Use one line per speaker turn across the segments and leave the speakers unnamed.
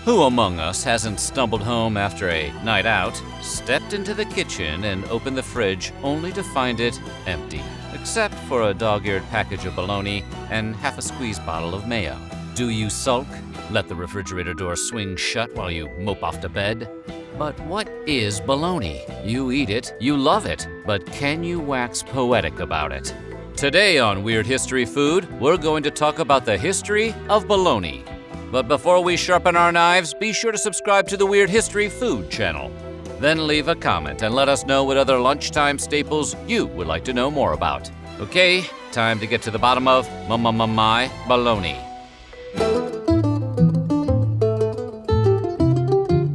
Who among us hasn't stumbled home after a night out, stepped into the kitchen, and opened the fridge only to find it empty, except for a dog-eared package of bologna and half a squeezed bottle of mayo? Do you sulk? Let the refrigerator door swing shut while you mope off to bed? But what is bologna? You eat it, you love it, but can you wax poetic about it? Today on Weird History Food, we're going to talk about the history of bologna. But before we sharpen our knives, be sure to subscribe to the Weird History Food channel. Then leave a comment and let us know what other lunchtime staples you would like to know more about. Okay, time to get to the bottom of my bologna.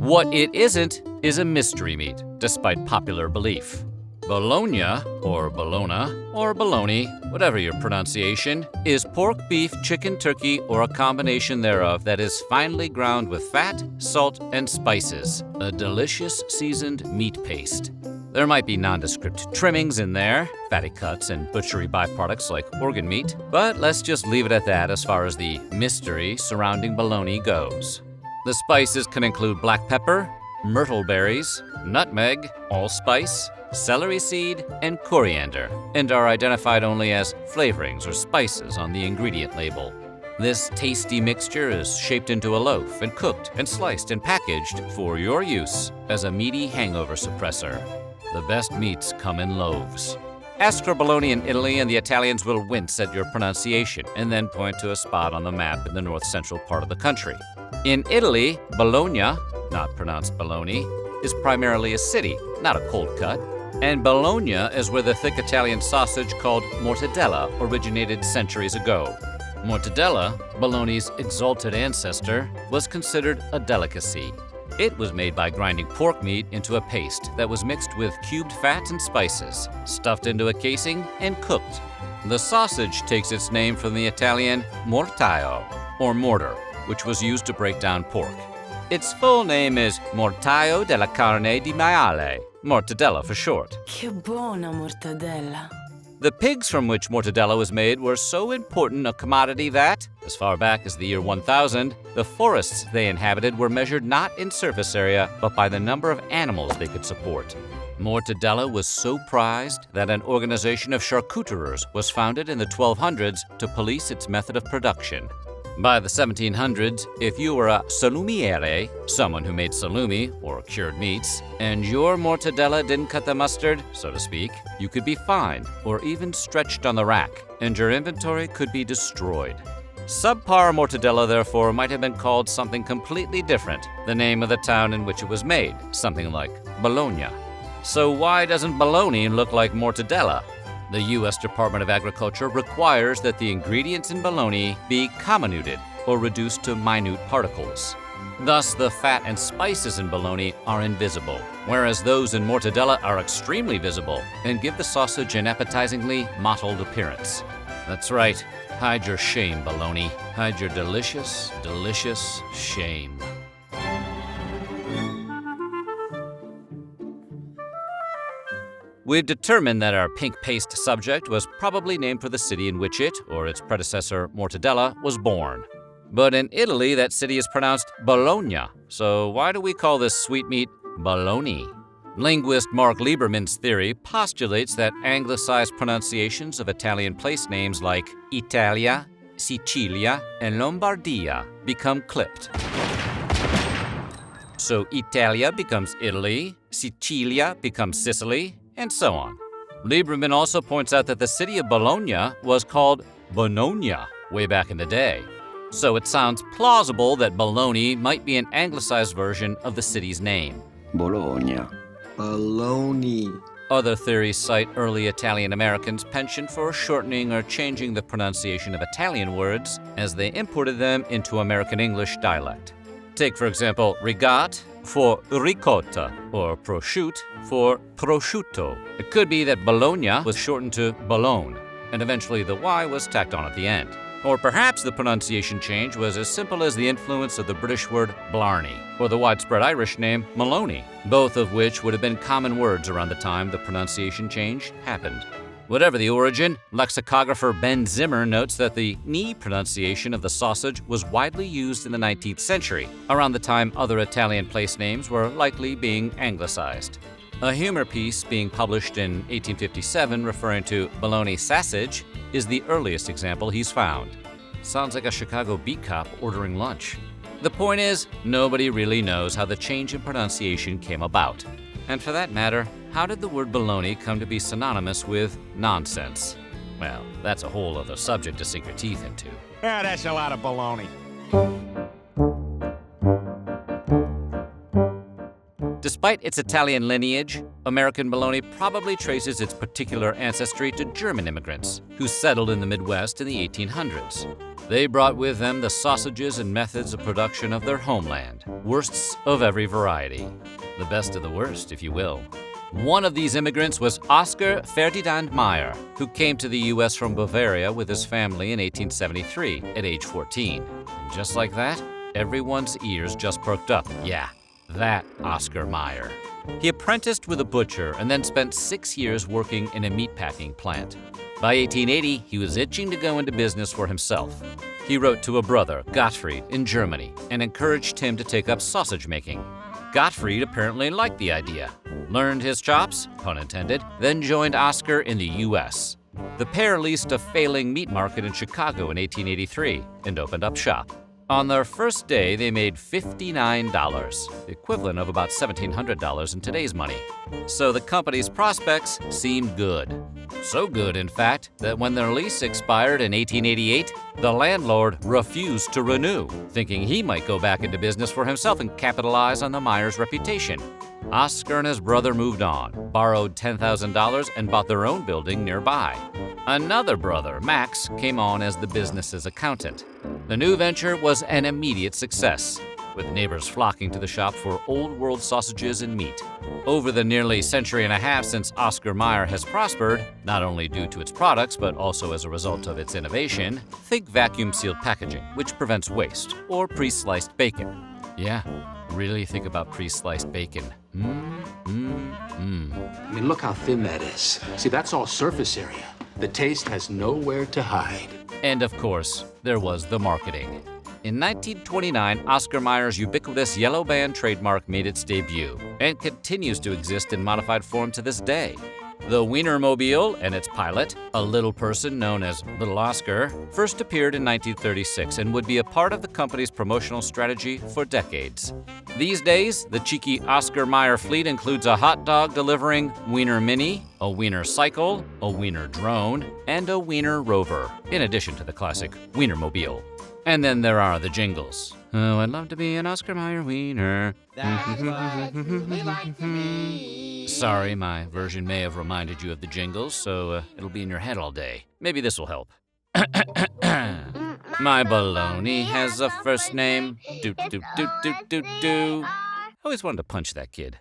What it isn't is a mystery meat, despite popular belief. Bologna, or Bologna, or Baloney, whatever your pronunciation, is pork, beef, chicken, turkey, or a combination thereof that is finely ground with fat, salt, and spices, a delicious seasoned meat paste. There might be nondescript trimmings in there, fatty cuts and butchery byproducts like organ meat, but let's just leave it at that as far as the mystery surrounding bologna goes. The spices can include black pepper, myrtle berries, nutmeg, allspice, celery seed, and coriander, and are identified only as flavorings or spices on the ingredient label. This tasty mixture is shaped into a loaf and cooked and sliced and packaged for your use as a meaty hangover suppressor. The best meats come in loaves. Ask for bologna in Italy and the Italians will wince at your pronunciation and then point to a spot on the map in the north-central part of the country. In Italy, Bologna, not pronounced Baloney, is primarily a city, not a cold cut. And Bologna is where the thick Italian sausage called mortadella originated centuries ago. Mortadella, bologna's exalted ancestor, was considered a delicacy. It was made by grinding pork meat into a paste that was mixed with cubed fat and spices, stuffed into a casing, and cooked. The sausage takes its name from the Italian mortaio, or mortar, which was used to break down pork. Its full name is Mortaio della carne di maiale, mortadella for short.
Che buona mortadella.
The pigs from which mortadella was made were so important a commodity that, as far back as the year 1000, the forests they inhabited were measured not in surface area, but by the number of animals they could support. Mortadella was so prized that an organization of charcuterers was founded in the 1200s to police its method of production. By the 1700s, if you were a salumiere, someone who made salumi, or cured meats, and your mortadella didn't cut the mustard, so to speak, you could be fined or even stretched on the rack, and your inventory could be destroyed. Subpar mortadella, therefore, might have been called something completely different, the name of the town in which it was made, something like Bologna. So why doesn't bologna look like mortadella? The U.S. Department of Agriculture requires that the ingredients in bologna be comminuted or reduced to minute particles. Thus, the fat and spices in bologna are invisible, whereas those in mortadella are extremely visible and give the sausage an appetizingly mottled appearance. That's right, hide your shame, bologna. Hide your delicious, delicious shame. We've determined that our pink paste subject was probably named for the city in which it, or its predecessor, mortadella, was born. But in Italy, that city is pronounced Bologna, so why do we call this sweetmeat bologna? Linguist Mark Lieberman's theory postulates that anglicized pronunciations of Italian place names like Italia, Sicilia, and Lombardia become clipped. So Italia becomes Italy, Sicilia becomes Sicily, and so on. Lieberman also points out that the city of Bologna was called Bologna way back in the day. So it sounds plausible that Bologna might be an anglicized version of the city's name.
Bologna.
Baloney.
Other theories cite early Italian Americans' penchant for shortening or changing the pronunciation of Italian words as they imported them into American English dialect. Take, for example, rigat for ricotta, or prosciutto for prosciutto. It could be that Bologna was shortened to Bologne, and eventually the Y was tacked on at the end. Or perhaps the pronunciation change was as simple as the influence of the British word blarney, or the widespread Irish name Maloney, both of which would have been common words around the time the pronunciation change happened. Whatever the origin, lexicographer Ben Zimmer notes that the knee pronunciation of the sausage was widely used in the 19th century, around the time other Italian place names were likely being anglicized. A humor piece being published in 1857 referring to Baloney sausage is the earliest example he's found. Sounds like a Chicago beat cop ordering lunch. The point is, nobody really knows how the change in pronunciation came about. And for that matter, how did the word baloney come to be synonymous with nonsense? Well, that's a whole other subject to sink your teeth into.
Yeah, that's a lot of baloney.
Despite its Italian lineage, American bologna probably traces its particular ancestry to German immigrants who settled in the Midwest in the 1800s. They brought with them the sausages and methods of production of their homeland, wursts of every variety. The best of the worst, if you will. One of these immigrants was Oskar Ferdinand Meyer, who came to the U.S. from Bavaria with his family in 1873 at age 14. And just like that, everyone's ears just perked up. Yeah, that Oskar Meyer. He apprenticed with a butcher and then spent 6 years working in a meatpacking plant. By 1880, he was itching to go into business for himself. He wrote to a brother, Gottfried, in Germany, and encouraged him to take up sausage making. Gottfried apparently liked the idea, learned his chops, pun intended, then joined Oskar in the U.S. The pair leased a failing meat market in Chicago in 1883 and opened up shop. On their first day, they made $59, the equivalent of about $1,700 in today's money. So the company's prospects seemed good. So good, in fact, that when their lease expired in 1888, the landlord refused to renew, thinking he might go back into business for himself and capitalize on the Meyers' reputation. Oskar and his brother moved on, borrowed $10,000, and bought their own building nearby. Another brother, Max, came on as the business's accountant. The new venture was an immediate success, with neighbors flocking to the shop for old-world sausages and meat. Over the nearly century and a half since Oskar Meyer has prospered, not only due to its products but also as a result of its innovation, think vacuum-sealed packaging, which prevents waste, or pre-sliced bacon. Yeah, really think about pre-sliced bacon.
I mean, look how thin that is. See, that's all surface area. The taste has nowhere to hide.
And of course, there was the marketing. In 1929, Oskar Meyer's ubiquitous yellow band trademark made its debut and continues to exist in modified form to this day. The Wienermobile and its pilot, a little person known as Little Oscar, first appeared in 1936 and would be a part of the company's promotional strategy for decades. These days, the cheeky Oskar Meyer fleet includes a hot dog delivering Wiener Mini, a Wiener Cycle, a Wiener Drone, and a Wiener Rover, in addition to the classic Wienermobile. And then there are the jingles. Oh, I'd love to be an Oskar Meyer wiener.
That's what they like to be.
Sorry, my version may have reminded you of the jingles, so it'll be in your head all day. Maybe this will help. My baloney has a first name. Do do do do do do. I always wanted to punch that kid.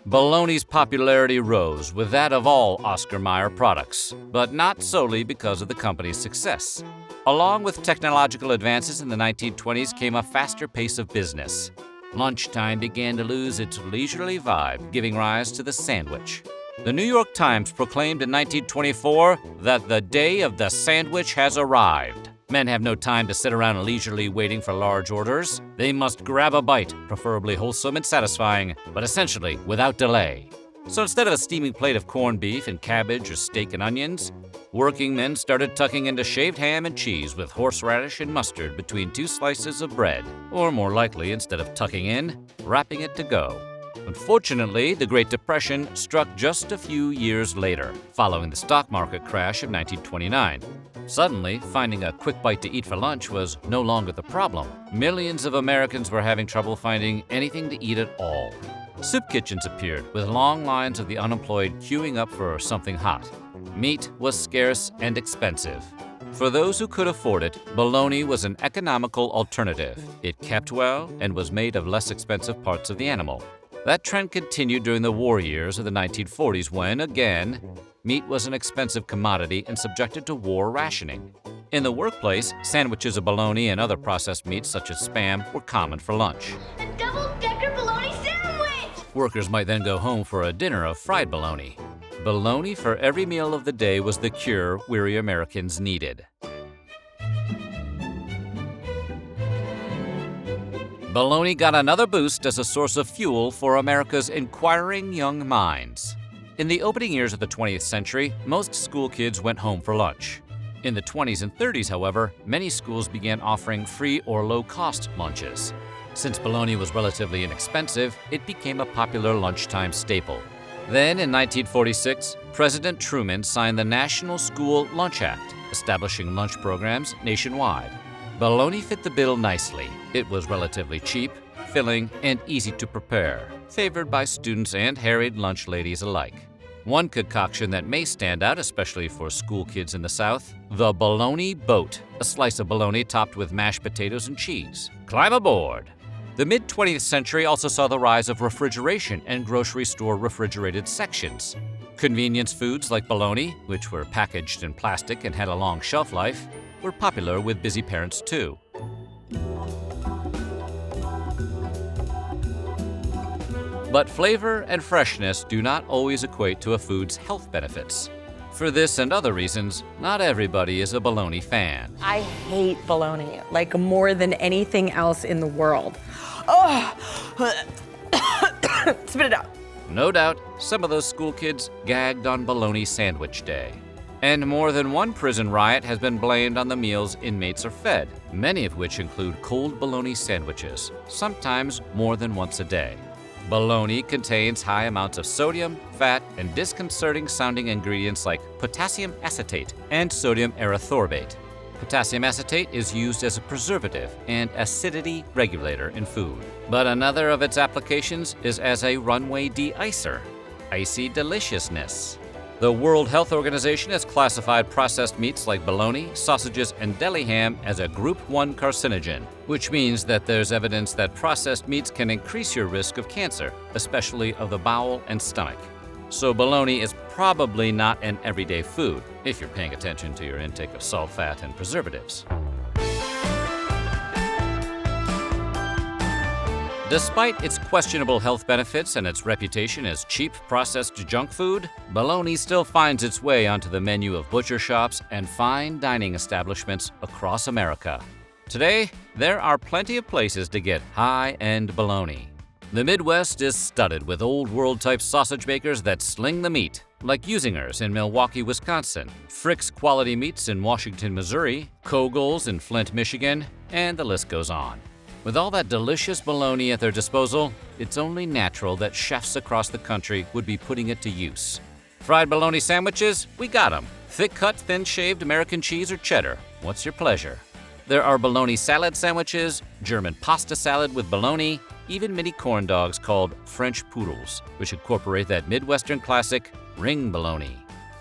Baloney's popularity rose with that of all Oskar Meyer products, but not solely because of the company's success. Along with technological advances in the 1920s came a faster pace of business. Lunchtime began to lose its leisurely vibe, giving rise to the sandwich. The New York Times proclaimed in 1924 that the day of the sandwich has arrived. Men have no time to sit around leisurely waiting for large orders. They must grab a bite, preferably wholesome and satisfying, but essentially without delay. So instead of a steaming plate of corned beef and cabbage or steak and onions, working men started tucking into shaved ham and cheese with horseradish and mustard between 2 slices of bread, or more likely, instead of tucking in, wrapping it to go. Unfortunately, the Great Depression struck just a few years later, following the stock market crash of 1929. Suddenly, finding a quick bite to eat for lunch was no longer the problem. Millions of Americans were having trouble finding anything to eat at all. Soup kitchens appeared, with long lines of the unemployed queuing up for something hot. Meat was scarce and expensive. For those who could afford it, bologna was an economical alternative. It kept well and was made of less expensive parts of the animal. That trend continued during the war years of the 1940s when, again, meat was an expensive commodity and subjected to war rationing. In the workplace, sandwiches of bologna and other processed meats such as Spam were common for lunch.
A double-decker bologna sandwich!
Workers might then go home for a dinner of fried bologna. Bologna for every meal of the day was the cure weary Americans needed. Bologna got another boost as a source of fuel for America's inquiring young minds. In the opening years of the 20th century, most school kids went home for lunch. In the 20s and 30s, however, many schools began offering free or low-cost lunches. Since bologna was relatively inexpensive, it became a popular lunchtime staple. Then, in 1946, President Truman signed the National School Lunch Act, establishing lunch programs nationwide. Bologna fit the bill nicely. It was relatively cheap, filling, and easy to prepare, favored by students and harried lunch ladies alike. One concoction that may stand out, especially for school kids in the South, the bologna boat, a slice of bologna topped with mashed potatoes and cheese. Climb aboard! The mid-20th century also saw the rise of refrigeration and grocery store refrigerated sections. Convenience foods like bologna, which were packaged in plastic and had a long shelf life, were popular with busy parents too. But flavor and freshness do not always equate to a food's health benefits. For this and other reasons, not everybody is a bologna fan.
I hate bologna, like more than anything else in the world. Oh! Spit it out.
No doubt, some of those school kids gagged on bologna sandwich day. And more than one prison riot has been blamed on the meals inmates are fed, many of which include cold bologna sandwiches, sometimes more than once a day. Bologna contains high amounts of sodium, fat, and disconcerting-sounding ingredients like potassium acetate and sodium erythorbate. Potassium acetate is used as a preservative and acidity regulator in food. But another of its applications is as a runway de-icer, icy deliciousness. The World Health Organization has classified processed meats like bologna, sausages, and deli ham as a Group 1 carcinogen, which means that there's evidence that processed meats can increase your risk of cancer, especially of the bowel and stomach. So bologna is probably not an everyday food, if you're paying attention to your intake of salt, fat, and preservatives. Despite its questionable health benefits and its reputation as cheap, processed junk food, bologna still finds its way onto the menu of butcher shops and fine dining establishments across America. Today, there are plenty of places to get high-end bologna. The Midwest is studded with old-world-type sausage makers that sling the meat, like Usinger's in Milwaukee, Wisconsin, Frick's Quality Meats in Washington, Missouri, Kogel's in Flint, Michigan, and the list goes on. With all that delicious bologna at their disposal, it's only natural that chefs across the country would be putting it to use. Fried bologna sandwiches? We got them. Thick-cut, thin-shaved American cheese or cheddar. What's your pleasure? There are bologna salad sandwiches, German pasta salad with bologna, even mini corn dogs called French poodles, which incorporate that Midwestern classic, ring bologna.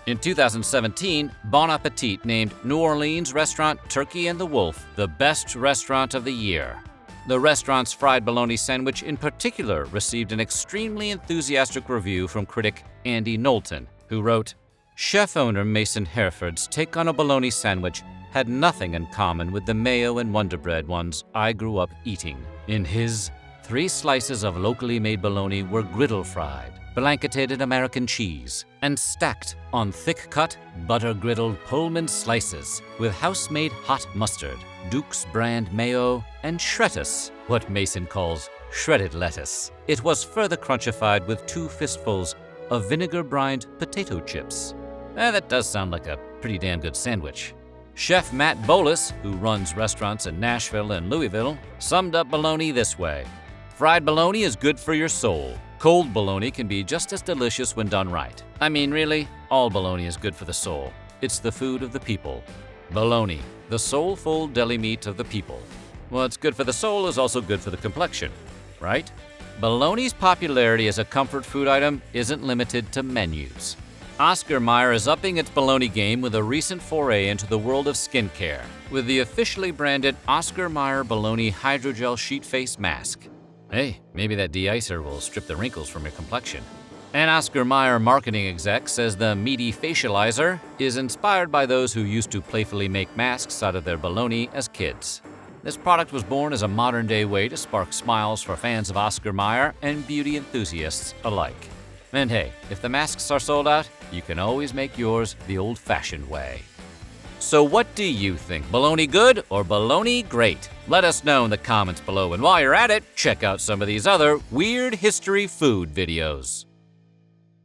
In 2017, Bon Appetit named New Orleans restaurant Turkey and the Wolf the best restaurant of the year. The restaurant's fried bologna sandwich in particular received an extremely enthusiastic review from critic Andy Knowlton, who wrote, "Chef-owner Mason Hereford's take on a bologna sandwich had nothing in common with the mayo and Wonder Bread ones I grew up eating. In his, 3 slices of locally made bologna were griddle-fried, blanketed in American cheese, and stacked on thick-cut, butter-griddled Pullman slices with house-made hot mustard, Duke's brand mayo, and shreddus, what Mason calls shredded lettuce. It was further crunchified with 2 fistfuls of vinegar-brined potato chips." That does sound like a pretty damn good sandwich. Chef Matt Bolus, who runs restaurants in Nashville and Louisville, summed up bologna this way: "Fried bologna is good for your soul. Cold bologna can be just as delicious when done right. I mean, really, all bologna is good for the soul. It's the food of the people. Bologna, the soulful deli meat of the people. What's good for the soul is also good for the complexion, right?" Bologna's popularity as a comfort food item isn't limited to menus. Oscar Mayer is upping its bologna game with a recent foray into the world of skincare, with the officially branded Oscar Mayer Bologna Hydrogel Sheet Face Mask. Hey, maybe that de-icer will strip the wrinkles from your complexion. An Oscar Mayer marketing exec says the meaty facializer is inspired by those who used to playfully make masks out of their bologna as kids. This product was born as a modern-day way to spark smiles for fans of Oscar Meyer and beauty enthusiasts alike. And hey, if the masks are sold out, you can always make yours the old-fashioned way. So what do you think? Bologna good or bologna great? Let us know in the comments below. And while you're at it, check out some of these other weird history food videos.